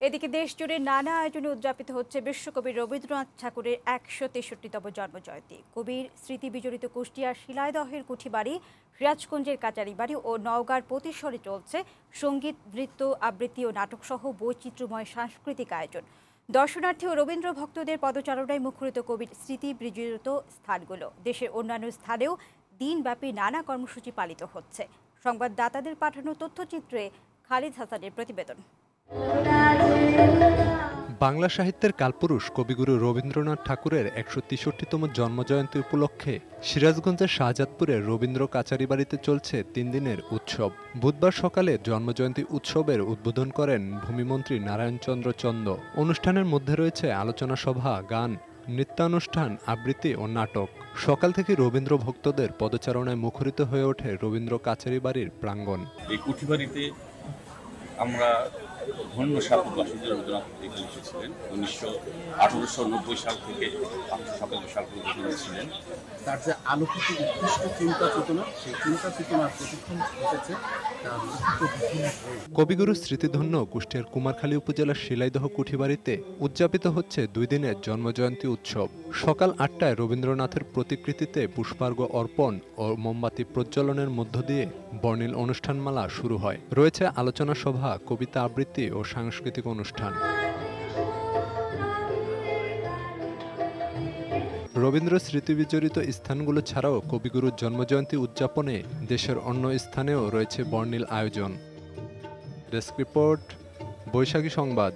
এদিকে দেশজুড়ে নানা আয়োজনে উদযাপিত হচ্ছে বিশ্বকবি রবীন্দ্রনাথ ঠাকুরের ১৬৩তম জন্মজয়ন্তী। কবির স্মৃতি বিজড়িত কুষ্টিয়ার শিলাইদহের কুঠিবাড়ি, সিরাজগঞ্জের কাচারিবাড়ি ও নওগাঁর প্রতিশ্বরে চলছে সঙ্গীত, নৃত্য, আবৃত্তি ও নাটকসহ বৈচিত্র্যময় সাংস্কৃতিক আয়োজন। দর্শনার্থী ও রবীন্দ্র ভক্তদের পদচারণায় মুখরিত কবির স্মৃতি বিজড়িত স্থানগুলো। দেশের অন্যান্য স্থানেও দিনব্যাপী নানা কর্মসূচি পালিত হচ্ছে। সংবাদদাতাদের পাঠানো তথ্যচিত্রে খালিদ হাসানের প্রতিবেদন। বাংলা সাহিত্যের কালপুরুষ কবিগুরু রবীন্দ্রনাথ ঠাকুরের ১৬৩তম জন্মজয়ন্তী উপলক্ষে সিরাজগঞ্জের শাহজাদপুরের রবীন্দ্র কাচারিবাড়িতে চলছে ৩ দিনের উৎসব। বুধবার সকালে জন্মজয়ন্তী উৎসবের উদ্বোধন করেন ভূমিমন্ত্রী নারায়ণচন্দ্র চন্দ। অনুষ্ঠানের মধ্যে রয়েছে আলোচনা সভা, গান, নৃত্যানুষ্ঠান, আবৃত্তি ও নাটক। সকাল থেকে রবীন্দ্র ভক্তদের পদচারণায় মুখরিত হয়ে ওঠে রবীন্দ্র কাচারিবাড়ির প্রাঙ্গণ। এই কুঠিবাড়িতে আমরা ধন্য সাপবাসী রবীন্দ্রনাথ এখানে এসেছিলেন 1890 সাল থেকে 1897 সাল পর্যন্ত ছিলেন। তার যে আলোকিত উৎকৃষ্ট চিন্তা চেতনা, সেই চিন্তা চেতনার প্রতিফলন ঘটেছে কবিগুরুর স্মৃতিধন্য কুষ্টিয়ার কুমারখালী উপজেলার শিলাইদহ কুঠিবাড়িতে উদযাপিত হচ্ছে 2 দিনের জন্মজয়ন্তী উৎসব। সকাল 8টায় রবীন্দ্রনাথের প্রতিকৃতিতে পুষ্পার্ঘ অর্পণ ও মোমবাতি প্রজ্বলনের মধ্য দিয়ে বর্ণিল অনুষ্ঠানমালা শুরু হয়। রয়েছে আলোচনা সভা, কবিতা আবৃত্তি ও সাংস্কৃতিক অনুষ্ঠান। রবীন্দ্র স্মৃতিবিজড়িত স্থানগুলো ছাড়াও কবিগুরুর জন্মজয়ন্তী উদযাপনে দেশের অন্য স্থানেও রয়েছে বর্ণিল আয়োজন। ডেস্ক রিপোর্ট, বৈশাখী সংবাদ।